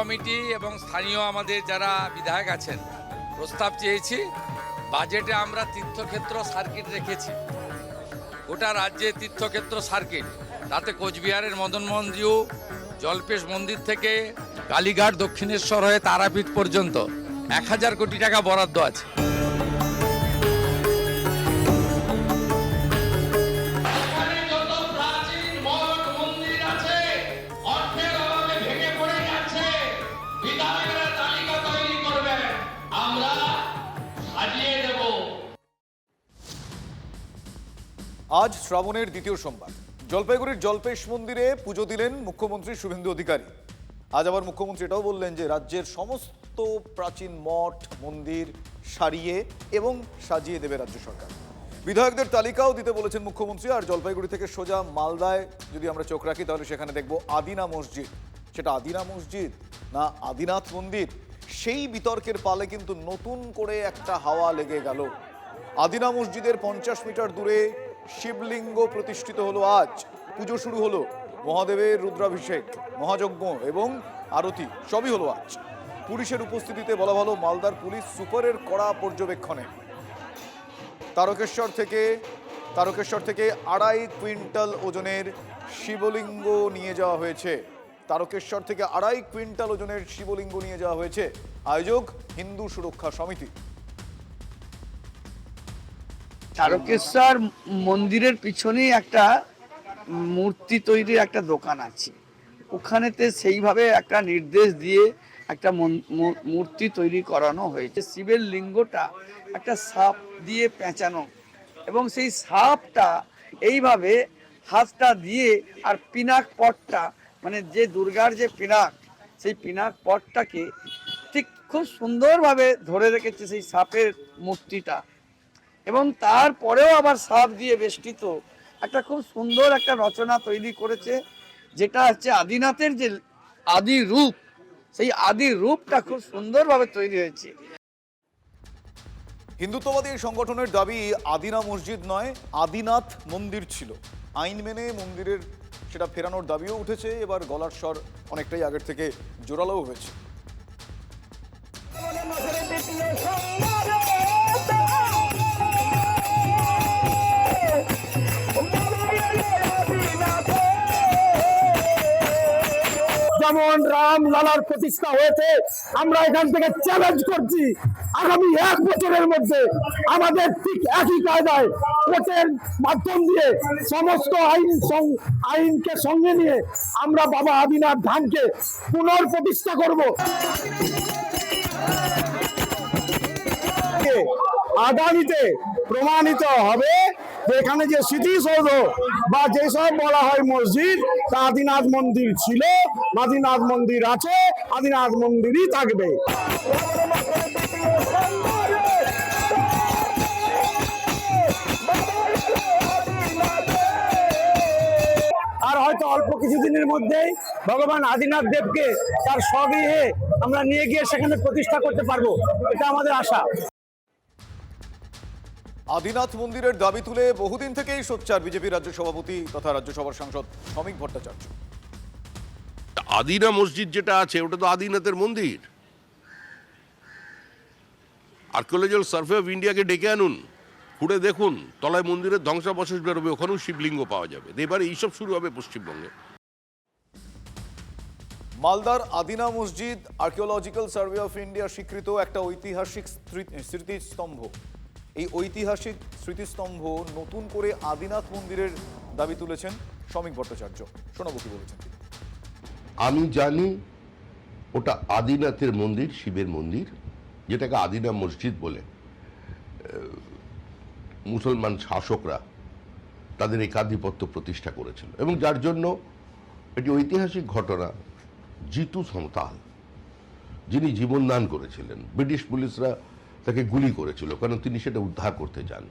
Committee এবং স্থানীয় আমাদের যারা বিধায়ক আছেন প্রস্তাব চেয়েছি। বাজেটে আমরা তীর্থক্ষেত্র সার্কিট রেখেছি, গোটা রাজ্যে তীর্থক্ষেত্র সার্কিট, তাতে কোচবিহারের মদন মন্দির, জল্পেশ মন্দির থেকে কালীঘাট, দক্ষিণেশ্বর হয়ে তারাপীঠ পর্যন্ত 1000 কোটি টাকা বরাদ্দ আছে। আজ শ্রাবণের দ্বিতীয় সোমবার জলপাইগুড়ির জল্পেশ মন্দিরে পুজো দিলেন মুখ্যমন্ত্রী শুভেন্দু অধিকারী। আজ আবার মুখ্যমন্ত্রী এটাও বললেন যে রাজ্যের সমস্ত প্রাচীন মঠ মন্দির সারিয়ে এবং সাজিয়ে দেবে রাজ্য সরকার। বিধায়কদের তালিকাও দিতে বলেছেন মুখ্যমন্ত্রী। আর জলপাইগুড়ি থেকে সোজা মালদায় যদি আমরা চোখ রাখি তাহলে সেখানে দেখব আদিনা মসজিদ। সেটা আদিনা মসজিদ না আদিনাথ মন্দির, সেই বিতর্কের পালে কিন্তু নতুন করে একটা হাওয়া লেগে গেল। আদিনা মসজিদের 50 মিটার দূরে শিবলিঙ্গ প্রতিষ্ঠিত হলো। আজ পুজো শুরু হলো, মহাদেবের রুদ্রাভিষেক, মহাযজ্ঞ এবং আরতি সবই হলো আজ। পুলিশের উপস্থিতিতে, বলা ভালো মালদার পুলিশ সুপারের কড়া পর্যবেক্ষণে তারকেশ্বর থেকে 2.5 কুইন্টাল ওজনের শিবলিঙ্গ নিয়ে যাওয়া হয়েছে। তারকেশ্বর থেকে 2.5 কুইন্টাল ওজনের শিবলিঙ্গ নিয়ে যাওয়া হয়েছে। আয়োজক হিন্দু সুরক্ষা সমিতি। তারকেশ্বর মন্দিরের পিছনেই একটা মূর্তি তৈরির একটা দোকান আছে, ওখানেতে সেইভাবে একটা নির্দেশ দিয়ে একটা মূর্তি তৈরি করানো হয়েছে। শিবের লিঙ্গটা একটা সাপ দিয়ে পেঁচানো এবং সেই সাপটা এইভাবে হাতটা দিয়ে আর পিনাক পটটা, মানে যে দুর্গার যে পিনাক, সেই পিনাক পটটাকে ঠিক খুব সুন্দরভাবে ধরে রেখেছে সেই সাপের মূর্তিটা, এবং তারপরেও আবার সাপ দিয়ে বেষ্টিত একটা খুব সুন্দর একটা রচনা তৈরি করেছে, যেটা হচ্ছে আদিনাথের যে আদি রূপ, সেই আদি রূপটা খুব সুন্দরভাবে তৈরি হয়েছে। হিন্দুত্ববাদী সংগঠনের দাবি আদিনা মসজিদ নয়, আদিনাথ মন্দির ছিল। আইন মেনে মন্দিরের সেটা ফেরানোর দাবিও উঠেছে। এবার গলার স্বর অনেকটাই আগের থেকে জোরালোও হয়েছে। যেমন রাম লালার প্রতিষ্ঠা হয়েছে, আমরা এখান থেকে চ্যালেঞ্জ করছি আগামী 1 বছরের মধ্যে আমাদের ঠিক একই কায়দায় কোর্টের মাধ্যম দিয়ে সমস্ত আইনকে সঙ্গে নিয়ে আমরা বাবা আদিনাথ ধামকে পুনঃপ্রতিষ্ঠা করব। আগামীতে প্রমাণিত হবে যে এখানে যে স্মৃতিসৌধ বা যেসব বলা হয় মসজিদ, তা আদিনাথ মন্দির ছিল, আদিনাথ মন্দির আছে, আদিনাথ মন্দিরই থাকবে। আর হয়তো অল্প কিছুদিনের মধ্যেই ভগবান আদিনাথ দেবকে তার স্বগৃহে আমরা নিয়ে গিয়ে সেখানে প্রতিষ্ঠা করতে পারবো, এটা আমাদের আশা। আদিনাথ মন্দিরের দাবি তুলে বহুদিন থেকেই সোচ্চার বিজেপি রাজ্য সভাপতি তথা রাজ্যসভার সাংসদ শ্রমিক ভট্টাচার্য। আদিনা মসজিদ যেটা আছে ওটা তো আদিনাথের মন্দির। আর্কিওলজিক্যাল সার্ভে অফ ইন্ডিয়াকে ডেকে আনুন, খুঁড়ে দেখুন, তলায় মন্দিরের ধ্বংসাবশেষ বেরোবে, ওখানেও শিবলিঙ্গ পাওয়া যাবে। এবারে এইসব শুরু হবে পশ্চিমবঙ্গে। মালদার আদিনা মসজিদ আর্কিওলজিক্যাল সার্ভে অফ ইন্ডিয়া স্বীকৃত একটা ঐতিহাসিক স্মৃতিস্তম্ভ। এই ঐতিহাসিক স্মৃতিস্তম্ভ নতুন করে আদিনাথ মন্দিরের দাবি তুলেছেন শ্রমিক ভট্টাচার্য। শোনাবো কি বলেছেন তিনি। আমি জানি ওটা আদিনাথের মন্দির, শিবের মন্দির, যেটাকে আদিনা মসজিদ বলে মুসলমান শাসকরা তাদের একাধিপত্য প্রতিষ্ঠা করেছিল, এবং যার জন্য এটি ঐতিহাসিক ঘটনা। জিতু সাঁওতাল, যিনি জীবনদান করেছিলেন, ব্রিটিশ পুলিশরা তাকে গুলি করেছিল কারণ তিনি সেটা উদ্ধার করতে যান।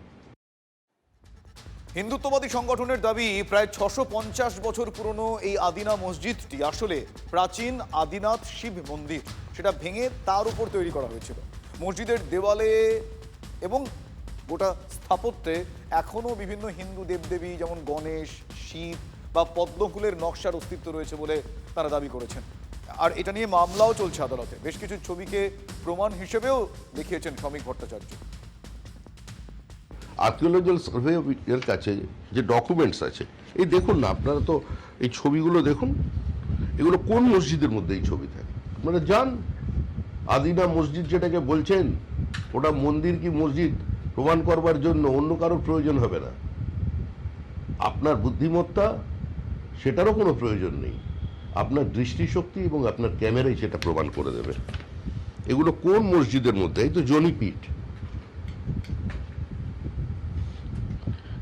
হিন্দুত্ববাদী সংগঠনের দাবি প্রায় 650 বছর পুরনো এই আদিনা মসজিদটি আসলে প্রাচীন আদিনাথ শিব মন্দির। সেটা ভেঙে তার উপর তৈরি করা হয়েছিল। মসজিদের দেওয়ালে এবং গোটা স্থাপত্যে এখনো বিভিন্ন হিন্দু দেবদেবী যেমন গণেশ, শিব বা পদ্মফুলের নকশার অস্তিত্ব রয়েছে বলে তারা দাবি করেছেন। আর এটা নিয়ে মামলাও চলছে আদালতে। বেশ কিছু ছবিকে প্রমাণ হিসেবেও দেখিয়েছেন শ্রমিক ভট্টাচার্য। আর্কিওলজিক্যাল সার্ভে এর কাছে যে ডকুমেন্টস আছে, এই দেখুন না, আপনারা তো এই ছবিগুলো দেখুন, এগুলো কোন মসজিদের মধ্যে এই ছবি থাকে? আপনারা যান, আদিনা মসজিদ যেটাকে বলছেন, ওটা মন্দির কি মসজিদ প্রমাণ করবার জন্য অন্য কারোর প্রয়োজন হবে না। আপনার বুদ্ধিমত্তা সেটারও কোনো প্রয়োজন নেই, আপনার দৃষ্টিশক্তি এবং আপনার ক্যামেরাই সেটা প্রমাণ করে দেবে। এগুলো কোন মসজিদের মধ্যে? এই তো জনিপীঠ,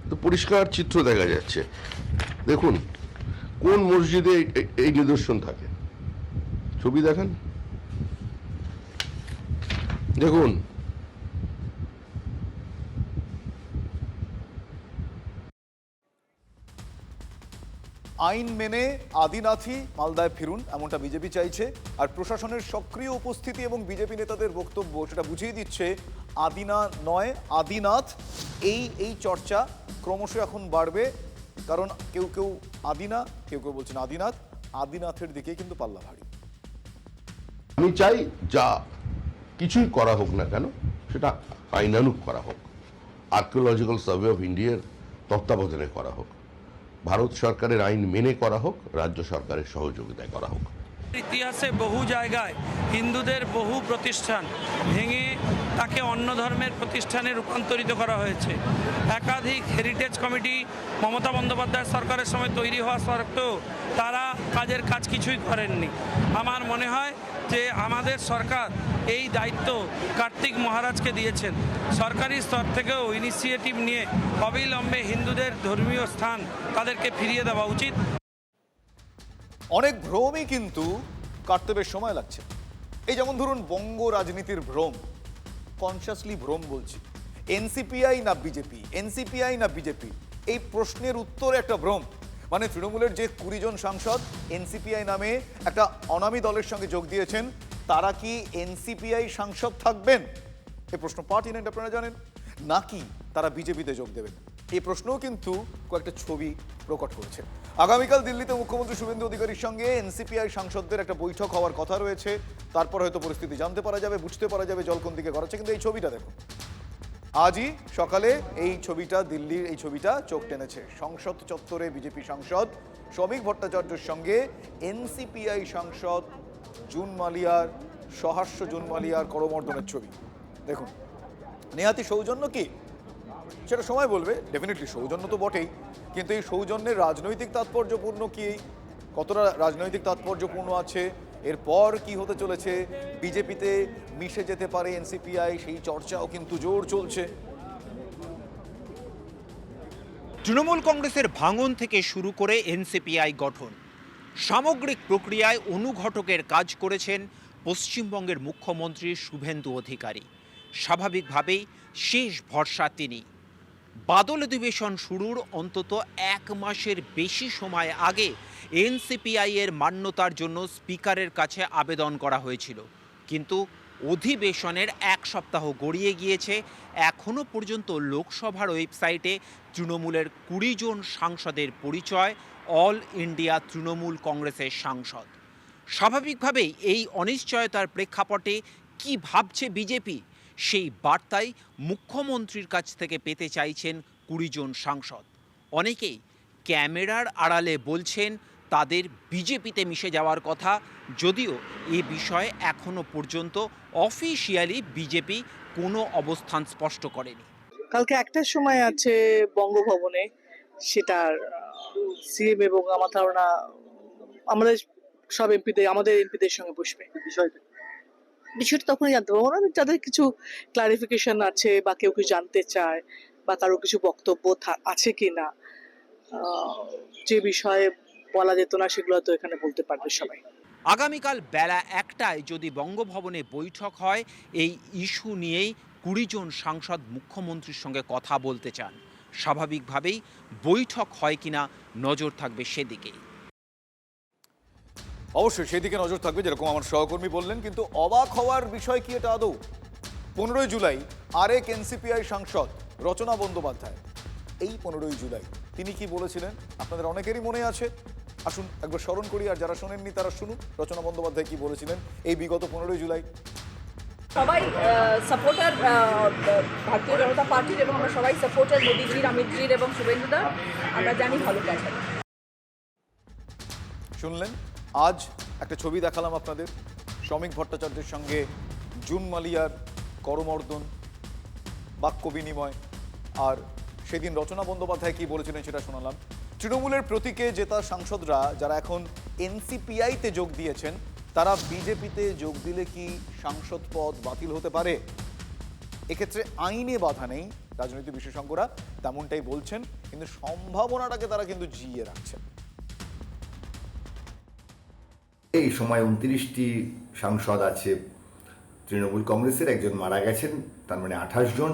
তো পরিষ্কার চিত্র দেখা যাচ্ছে। দেখুন কোন মসজিদে এই নিদর্শন থাকে, ছবি দেখেন, দেখুন। আইন মেনে আদিনাথই মালদায় ফিরুন, এমনটা বিজেপি চাইছে। আর প্রশাসনের সক্রিয় উপস্থিতি এবং বিজেপি নেতাদের বক্তব্য সেটা বুঝিয়ে দিচ্ছে আদিনা নয় আদিনাথ। এই চর্চা ক্রমশ এখন বাড়বে, কারণ কেউ কেউ আদিনা, কেউ কেউ বলছেন আদিনাথ। আদিনাথের দিকে কিন্তু পাল্লা ভারী। আমি চাই যা কিছুই করা হোক না কেন সেটা আইনানুগ করা হোক, আর্কিওলজিক্যাল সার্ভে অফ ইন্ডিয়ার তত্ত্বাবধানে করা হোক, ভারত সরকারের আইন মেনে করা হোক, রাজ্য সরকারের সহযোগিতায় করা হোক। ইতিহাসে বহু জায়গায় হিন্দুদের বহু প্রতিষ্ঠান ভেঙে তাকে অন্য ধর্মের প্রতিষ্ঠানে রূপান্তরিত করা হয়েছে। একাধিক হেরিটেজ কমিটি মমতা বন্দ্যোপাধ্যায় সরকারের সময় তৈরি হওয়া সত্ত্বেও তারা কাজ কিছুই করেননি। আমার মনে হয় যে আমাদের সরকার এই দায়িত্ব কার্তিক মহারাজকে দিয়েছেন। সরকারি স্তর থেকেও ইনিশিয়েটিভ নিয়ে অবিলম্বে হিন্দুদের ধর্মীয় স্থান তাদেরকে ফিরিয়ে দেওয়া উচিত। অনেক ভ্রমই কিন্তু কাটতে বেশ সময় লাগছে। এই যেমন ধরুন বঙ্গ রাজনীতির ভ্রম, কনসিয়াসলি ভ্রম বলছি। এনসিপিআই না বিজেপি, এনসিপিআই না বিজেপি, এই প্রশ্নের উত্তরে একটা ভ্রম। মানে তৃণমূলের যে 20 জন সাংসদ এনসিপিআই নামে একটা অনামী দলের সঙ্গে যোগ দিয়েছেন, তারা কি এনসিপিআই সাংসদ থাকবেন? এই প্রশ্ন পার্টিনেন্ট আপনারা জানেন, নাকি তারা বিজেপিতে যোগ দেবেন? এই প্রশ্নও কিন্তু কয়েকটা ছবি প্রকট করেছে। আগামীকাল দিল্লিতে মুখ্যমন্ত্রী শুভেন্দু অধিকারীর সঙ্গে এনসিপিআই সাংসদদের একটা বৈঠক হওয়ার কথা রয়েছে। তারপর হয়তো পরিস্থিতি জানতে পারা যাবে, বুঝতে পারা যাবে জল কোন দিকে গড়াচ্ছে। কিন্তু এই ছবিটা দেখুন, আজই সকালে এই ছবিটা, দিল্লির এই ছবিটা চোখ টেনেছে। সংসদ চত্বরে বিজেপি সাংসদ শ্রমিক ভট্টাচার্যের সঙ্গে এনসিপিআই সাংসদ জুন মালিয়ার, সহাস্য জুন মালিয়ার করমর্দনের ছবি দেখুন। নেহাতি সৌজন্য কি সেটা সময় বলবে, ডেফিনেটলি সৌজন্য তো বটেই, কিন্তু এই সৌজন্যের রাজনৈতিক তাৎপর্যপূর্ণ কি, কতটা রাজনৈতিক তাৎপর্যপূর্ণ আছে, এরপর কি হতে চলেছে, বিজেপিতে মিশে যেতে পারে এনসিপিআই, সেই চর্চাও কিন্তু জোর চলছে। তৃণমূল কংগ্রেসের ভাঙন থেকে শুরু করে এনসিপিআই গঠন, সামগ্রিক প্রক্রিয়ায় অনুঘটকের কাজ করেছেন পশ্চিমবঙ্গের মুখ্যমন্ত্রী শুভেন্দু অধিকারী। স্বাভাবিকভাবেই শেষ ভরসা তিনি। বাদল অধিবেশন শুরুর অন্তত 1 মাসের বেশি সময় আগে এনসিপিআই এর মান্যতার জন্য স্পিকারের কাছে আবেদন করা হয়েছিল, কিন্তু অধিবেশনের 1 সপ্তাহ গড়িয়ে গিয়েছে, এখনও পর্যন্ত লোকসভার ওয়েবসাইটে তৃণমূলের 20 জন সাংসদের পরিচয় অল ইন্ডিয়া তৃণমূল কংগ্রেসের সাংসদ। স্বাভাবিকভাবেই এই অনিশ্চয়তার প্রেক্ষাপটে কি ভাবছে বিজেপি, সেই বার্তাই মুখ্যমন্ত্রীর কাছ থেকে পেতে চাইছেন 20 জন সাংসদ। অনেকেই ক্যামেরার আড়ালে বলছেন তাদের বিজেপিতে মিশে যাওয়ার কথা, যদিও এ বিষয়ে এখনো পর্যন্ত অফিসিয়ালি বিজেপি কোনো অবস্থান স্পষ্ট করেনি। কালকে একটার সময় আছে বঙ্গভবনে, সেটার সিএম এবং আমার ধারণা আমাদের সব এমপিদের, আমাদের এমপিদের সঙ্গে বসবে। বিষয়টা তখনই জানতে পারবো, যাদের কিছু ক্লারিফিকেশন আছে বা কেউ কিছু জানতে চায় বা কারো কিছু বক্তব্য আছে কি না, যে বিষয়ে বলা যেত না সেগুলো তো এখানে বলতে পারবে সবাই। আগামীকাল বেলা 1টায় যদি বঙ্গভবনে বৈঠক হয়, এই ইস্যু নিয়েই 20 জন সাংসদ মুখ্যমন্ত্রীর সঙ্গে কথা বলতে চান। স্বাভাবিকভাবেই বৈঠক হয় কিনা নজর থাকবে সেদিকেই। অবশ্যই সেদিকে নজর থাকবে, যেরকম আমার সহকর্মী বললেন। কিন্তু অবাক হওয়ার বিষয় কি এটা আদৌ? 15ই জুলাই আরেক এনসিপিআই সাংসদ রচনা বন্দ্যোপাধ্যায়, এই 15ই জুলাই তিনি কি বলেছিলেন আপনাদের অনেকেরই মনে আছে। আসুন একবার স্মরণ করি, আর যারা শোনেননি তারা শুনুন রচনা বন্দ্যোপাধ্যায় কি বলেছিলেন এই বিগত 15ই জুলাই। সবাই সাপোর্টার ভারতীয় জনতা পার্টির, এবং আমরা সবাই সাপোর্টার মোদিজির, অমিতজির এবং শুভেন্দুদার। আমরা জানি ভালো কাজ হবে। শুনলেন, আজ একটা ছবি দেখালাম আপনাদের শ্রমিক ভট্টাচার্যের সঙ্গে জুন মালিয়ার করমর্দন, বাক্য বিনিময়, আর সেদিন রচনা বন্দ্যোপাধ্যায় কি বলেছিলেন সেটা শোনালাম। তৃণমূলের প্রতীকে জেতা সাংসদরা যারা এখন এনসিপিআইতে যোগ দিয়েছেন, তারা বিজেপিতে যোগ দিলে কি সাংসদ পদ বাতিল হতে পারে? এক্ষেত্রে আইনে বাধা নেই, রাজনৈতিক বিশেষজ্ঞরা তেমনটাই বলছেন, কিন্তু সম্ভাবনাটাকে তারা কিন্তু জিইয়ে রাখছেন। এই সময় 29টি সাংসদ আছে তৃণমূল কংগ্রেসের, একজন মারা গেছেন, তার মানে 28 জন,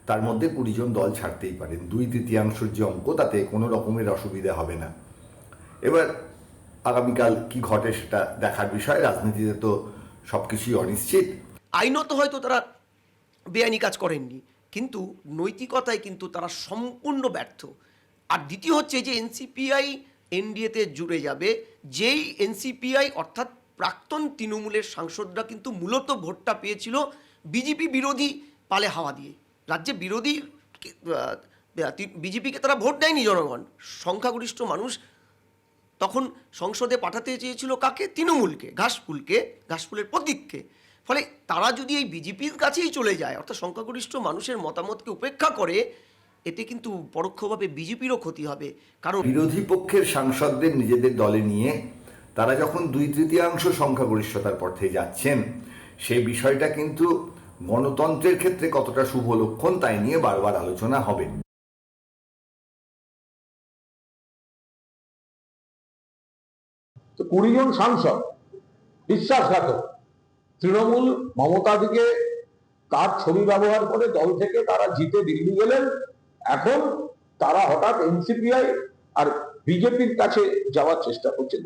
তার মধ্যে 20 জন দল ছাড়তেই পারেন। 2/3 যে অঙ্ক, তাতে কোনো রকমের অসুবিধা হবে না। এবার আগামীকাল কি ঘটে সেটা দেখার বিষয়। রাজনীতিতে তো সবকিছুই অনিশ্চিত। আইনত হয়তো তারা বেআইনি কাজ করেননি, কিন্তু নৈতিকতায় কিন্তু তারা সম্পূর্ণ ব্যর্থ। আর দ্বিতীয় হচ্ছে যে এনসিপিআই এনডিএতে জুড়ে যাবে, যেই এনসিপিআই অর্থাৎ প্রাক্তন তৃণমূলের সাংসদরা কিন্তু মূলত ভোটটা পেয়েছিল বিজেপি বিরোধী পালে হাওয়া দিয়ে। রাজ্যে বিরোধী বিজেপিকে তারা ভোট দেয়নি জনগণ, সংখ্যাগরিষ্ঠ মানুষ তখন সংসদে পাঠাতে চেয়েছিল কাকে? তৃণমূলকে, ঘাসফুলের প্রতীককে। ফলে তারা যদি এই বিজেপির কাছেই চলে যায়, অর্থাৎ সংখ্যাগরিষ্ঠ মানুষের মতামতকে উপেক্ষা করে, এতে কিন্তু পরোক্ষভাবে বিজেপিরও ক্ষতি হবে। কারণ বিরোধী পক্ষের সাংসদদের নিজেদের দলে নিয়ে তারা যখন 2/3 সংখ্যাগরিষ্ঠতার পথে যাচ্ছেন, সেই বিষয়টা কিন্তু গণতন্ত্রের ক্ষেত্রে কতটা শুভ লক্ষণ তাই নিয়ে বারবার আলোচনা হবে। 20 জন সাংসদ বিশ্বাসঘাতক। তৃণমূল মমতাদিকে তার ছবি ব্যবহার করে দল থেকে তারা জিতে দিল্লি গেলেন, এখন তারা হঠাৎ এনসিপিআই আর বিজেপির কাছে যাওয়ার চেষ্টা করছেন।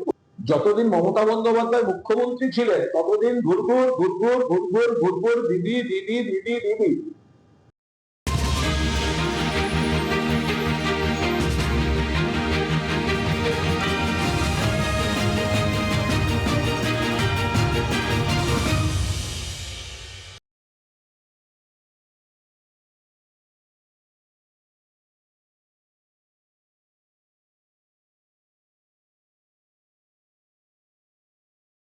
যতদিন মমতা বন্দ্যোপাধ্যায় মুখ্যমন্ত্রী ছিলেন ততদিন ঘুরঘুর দিদি